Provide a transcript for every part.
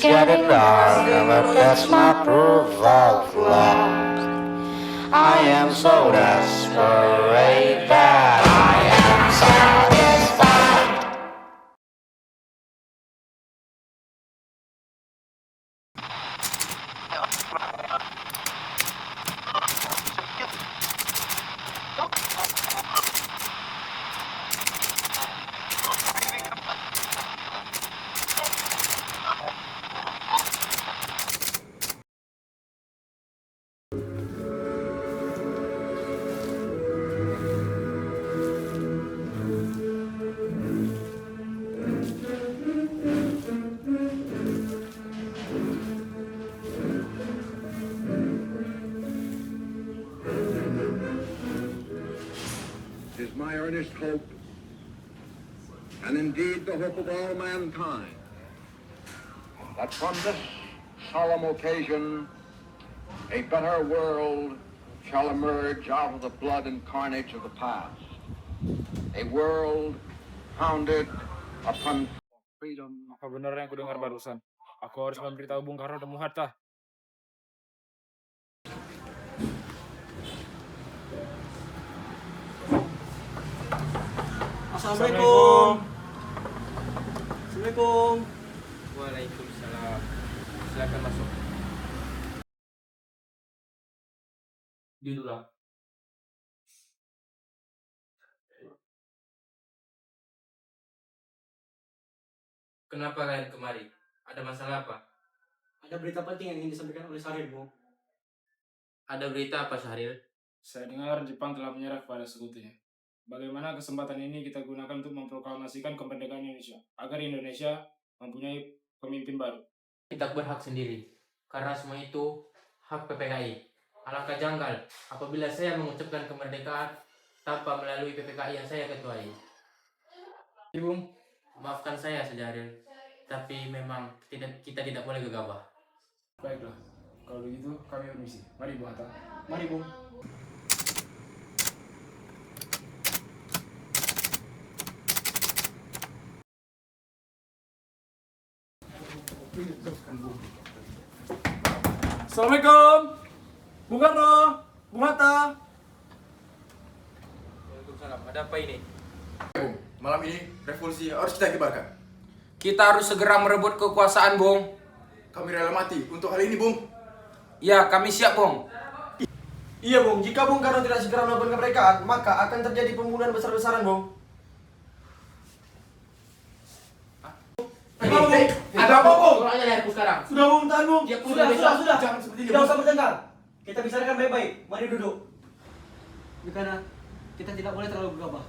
getting dark, never test my proof of love. I am so desperate that I am satisfied. It is my earnest hope, and indeed the hope of all mankind, that from this solemn occasion, a better world shall emerge out of the blood and carnage of the past. A world founded upon Freedom. Apa benar yang aku dengar barusan? Aku harus memberitahu Bung Karno dan Bung Hatta. Assalamualaikum. Assalamualaikum. Waalaikumsalam. Silakan masuk. Duduklah. Kenapa kalian kemari? Ada masalah apa? Ada berita penting yang ingin disampaikan oleh Syahrir, Bu. Ada berita apa, Syahril? Saya dengar Jepang telah menyerah kepada sekutunya. Bagaimana kesempatan ini kita gunakan untuk memproklamasikan kemerdekaan Indonesia, agar Indonesia mempunyai pemimpin baru. Kita berhak sendiri, karena semua itu hak PPKI. Alangkah janggal apabila saya mengucapkan kemerdekaan tanpa melalui PPKI yang saya ketuai. Ibu, Maafkan saya, Syahril, tapi memang kita tidak boleh gegabah. baiklah. Kalau begitu kami permisi. Mari Bu Hatta. Mari, Bu. Assalamualaikum, Bung Karno, Bung Hatta. Waalaikumsalam. Ada apa ini? Malam ini revolusi harus kita kibarkan. Kita harus segera merebut kekuasaan, Bung. Kami rela mati untuk hal ini, Bung. Ya, kami siap, Bung. Iya, Bung. Jika Bung Karno tidak segera melakukan kemerdekaan, maka akan terjadi pembunuhan besar-besaran, Bung. Ada apa, Bung? Keluar aja leherku sekarang. Sudah, Bung. Tahan, Bung. Dia Sudah. Jangan seperti ini, Tidak Bung. usah bertengkar. Kita bicarakan baik-baik. Mari duduk. Bukana, kita tidak boleh terlalu gegabah.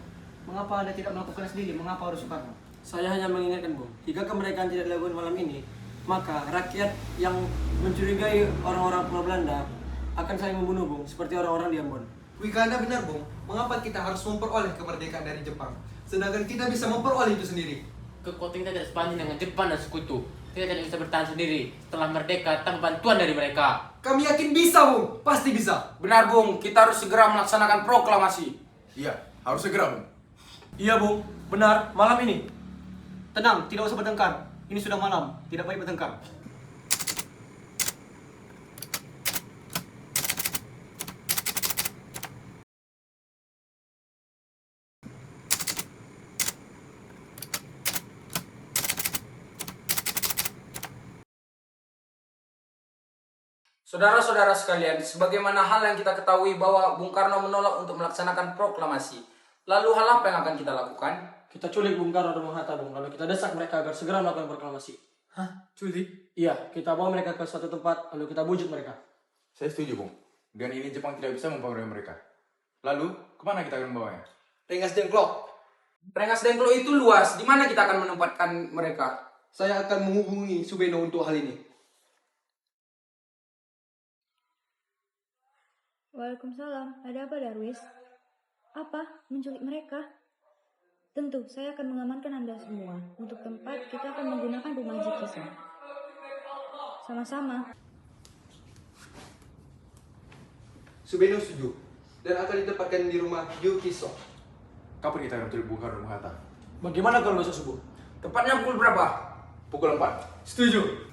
Mengapa Anda tidak melakukan sendiri? Mengapa harus Soekarno? Saya hanya mengingatkan, Bung. Jika kemerdekaan tidak dilakukan malam ini, maka rakyat yang mencurigai orang-orang pulau Belanda akan saling membunuh, Bung, seperti orang-orang di Ambon. Wikanda benar, Bung. Mengapa kita harus memperoleh kemerdekaan dari Jepang, sedangkan kita bisa memperoleh itu sendiri? Kekuatan kita tidak sebanding dengan Jepang dan sekutu. Kita tidak bisa bertahan sendiri setelah merdeka tanpa bantuan dari mereka. Kami yakin bisa, Bung. Pasti bisa. Benar, Bung. Kita harus segera melaksanakan proklamasi. Iya, harus segera, Bung. Iya, Bung. Benar, malam ini. Tenang, tidak usah bertengkar. Ini sudah malam, tidak baik bertengkar. Saudara-saudara sekalian, sebagaimana hal yang kita ketahui bahwa Bung Karno menolak untuk melaksanakan proklamasi. Lalu hal apa yang akan kita lakukan? Kita culik Bung Karno dan Bung Hatta, Bung. Lalu kita desak mereka agar segera melakukan proklamasi. Hah? Culik? Iya, kita bawa mereka ke suatu tempat, lalu kita bujuk mereka. Saya setuju, Bung. Dengan ini Jepang tidak bisa mempengaruhi mereka. Lalu, kemana kita akan membawanya? Rengas Dengklok. Rengas Dengklok itu luas. Di mana kita akan menempatkan mereka? Saya akan menghubungi Subeno untuk hal ini. Waalaikumsalam. Ada apa, Darwis? Apa? Menculik mereka? Tentu, saya akan mengamankan Anda semua. Untuk tempat, kita akan menggunakan rumah Jikisa. Sama-sama. Subeno setuju dan akan ditempatkan di rumah Yukiso. Kapan kita akan menculik Bung Karno dan Bung Hatta? Bagaimana kalau besok subuh? Tepatnya pukul berapa? Pukul 4. Setuju.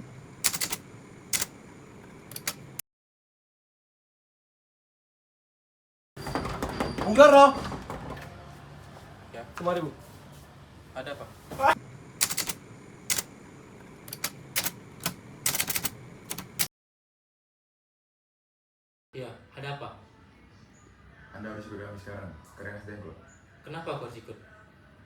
Bung Karno. Ya. Kemari, Bu. Ada apa? Iya, ada apa? Anda harus ikut kami sekarang ke Rengas Dengklok. Kenapa kau harus ikut?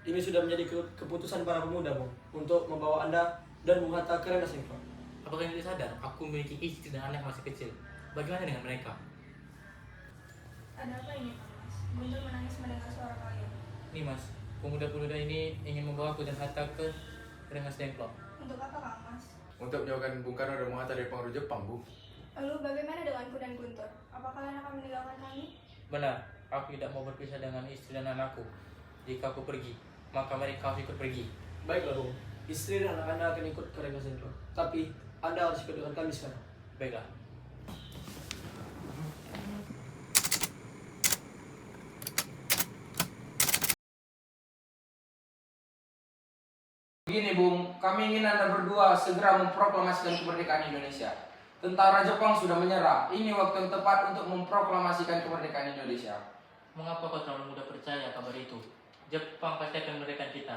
Ini sudah menjadi keputusan para pemuda, Bung, untuk membawa Anda dan Bung Hatta ke Rengas Dengklok. Apakah kalian tidak sadar? Aku memiliki istri dan anak masih kecil. Bagaimana dengan mereka? Ada apa ini, Pak Mas? Guntur menangis mendengar suara kalian. Nih mas, pemuda-pemuda ini ingin membawaku dan Hatta ke Rengas Dengklok. Untuk apa, Kang Mas? Untuk menjauhkan Bung Karno dan Bung Hatta dari pengaruh Jepang, Bu. Lalu bagaimana denganku dan Guntur? Apa kalian akan meninggalkan kami? Benar, aku tidak mau berpisah dengan istri dan anakku. Jika aku pergi, maka mereka harus ikut pergi. Baiklah, Bung. Istri dan anak-anak akan ikut ke Rengas Dengklok. Tapi Anda harus ikut dengan kami sekarang. Baiklah. Begini Bung, kami ingin Anda berdua segera memproklamasikan kemerdekaan Indonesia. Tentara Jepang sudah menyerah. Ini waktu yang tepat untuk memproklamasikan kemerdekaan Indonesia. Mengapa kau terlalu mudah percaya kabar itu? Jepang pasti akan memerdekakan kita.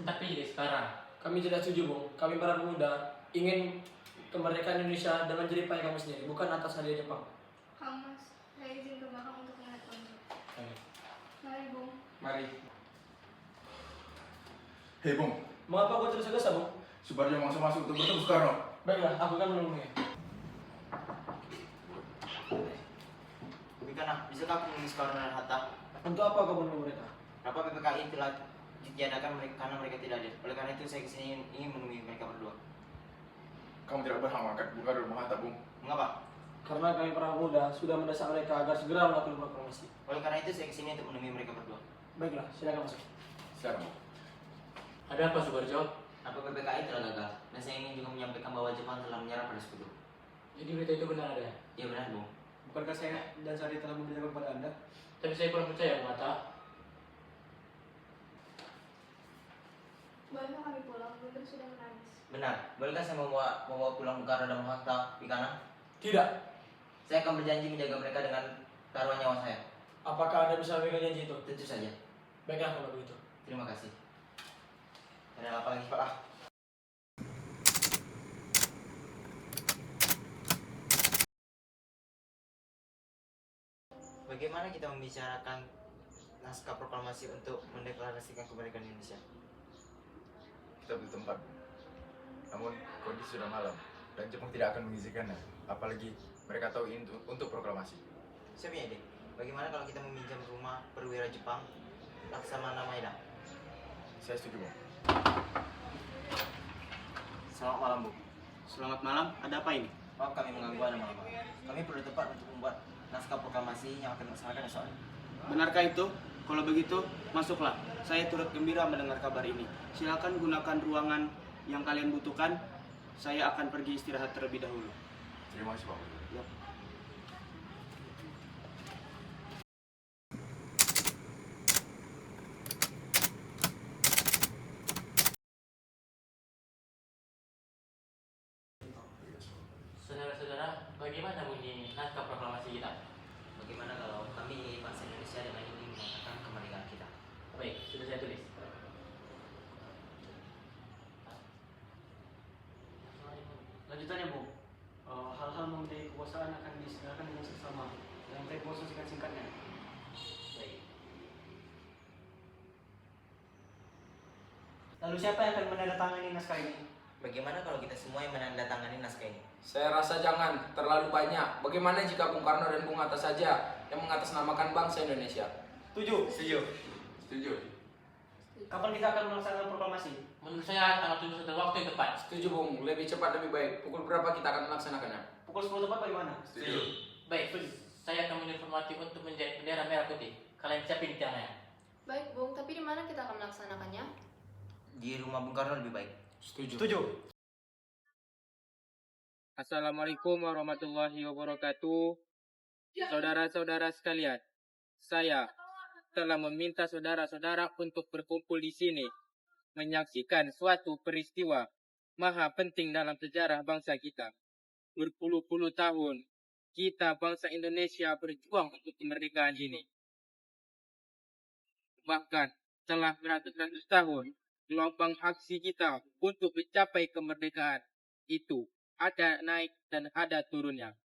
Tapi tidak sekarang. Kami tidak setuju, Bung. Kami para pemuda ingin kemerdekaan Indonesia dengan jerih payah kami sendiri, bukan atas hadiah Jepang. Kang Mas, saya izin ke belakang untuk melihat Guntur. Mari, Bung. Mari. Hei, Bung. Mengapa kau tergesa-gesa, Bung? Subarjo masuk untuk bertemu Soekarno. Baiklah, aku akan menunggunya. Bikana, bisakah aku menemui Soekarno dan Hatta? Untuk apa kau menemui mereka? Kenapa PPKI telah ditiadakan karena mereka tidak hadir? Oleh karena itu saya kesini ingin menemui mereka berdua. Kamu tidak berhak mengangkat Bung Karno dan Bung Hatta, Bung. Mengapa? Karena kami para pemuda sudah mendesak mereka agar segera melakukan proklamasi. Oleh karena itu saya kesini untuk menemui mereka berdua. Baiklah, silakan masuk. Silakan, Bung. Ada apa Subarjo? Apa PPKI telah gagal? Dan saya ingin juga menyampaikan bahwa Jepang telah menyerah pada sekutu. Jadi berita itu benar ada? Iya benar, Bung. Bukankah saya dan Sari telah memberitahu kepada Anda? Tapi saya kurang percaya Bung Hatta. Bolehkah kami pulang? Guntur sudah menangis. Benar. Bolehkah saya membawa pulang Bung Karno dan Bung Hatta, Bikana? Tidak. Saya akan berjanji menjaga mereka dengan taruhan nyawa saya. Apakah Anda bisa memegang janji itu? Tentu saja. Baiklah kalau begitu. Terima kasih. Ada apa lagi, Pak? Bagaimana kita membicarakan naskah proklamasi untuk mendeklarasikan kemerdekaan Indonesia? Kita butuh tempat, Bung. Namun kondisi sudah malam dan Jepang tidak akan mengizinkannya. Apalagi mereka tahu ini untuk proklamasi. Saya punya ide. Bagaimana kalau kita meminjam rumah perwira Jepang Laksamana Maeda? Saya setuju, Bung. Selamat malam, Bu. Selamat malam, ada apa ini? Maaf kami mengganggu Anda malam. Kami perlu tempat untuk membuat naskah proklamasi yang akan dilaksanakan esok hari. Benarkah itu? Kalau begitu, masuklah. Saya turut gembira mendengar kabar ini. Silakan gunakan ruangan yang kalian butuhkan. Saya akan pergi istirahat terlebih dahulu. Terima kasih, Pak. Ya. Saudara-saudara, bagaimana bunyi naskah proklamasi kita? Bagaimana kalau kami bangsa Indonesia dengan ini mengatakan kemerdekaan kita? Baik, sudah saya tulis. Lanjutannya, Bu. Hal-hal mengenai kekuasaan akan disediakan dengan seksama. Yang tempo singkat-singkatnya. Baik. Lalu siapa yang akan menandatangani naskah ini? Bagaimana kalau kita semua yang menandatangani naskah ini? Saya rasa jangan terlalu banyak. Bagaimana jika Bung Karno dan Bung Hatta saja yang mengatasnamakan bangsa Indonesia? Setuju. Setuju. Kapan kita akan melaksanakan proklamasi? Menurut saya tanggal 7 adalah waktu yang tepat. Setuju Bung, lebih cepat lebih baik. Pukul berapa kita akan melaksanakannya? Pukul 10 tepat bagaimana? Setuju. Baik, saya akan menginformasi untuk menjahit bendera merah putih. Kalian siapin tiangnya. Baik, Bung. Tapi di mana kita akan melaksanakannya? Di rumah Bung Karno lebih baik. Setuju. Assalamualaikum warahmatullahi wabarakatuh. Saudara-saudara sekalian, saya telah meminta saudara-saudara untuk berkumpul di sini menyaksikan suatu peristiwa maha penting dalam sejarah bangsa kita. Berpuluh-puluh tahun kita bangsa Indonesia berjuang untuk kemerdekaan ini. Bahkan setelah beratus-ratus tahun, gelombang aksi kita untuk mencapai kemerdekaan itu ada naik dan ada turunnya.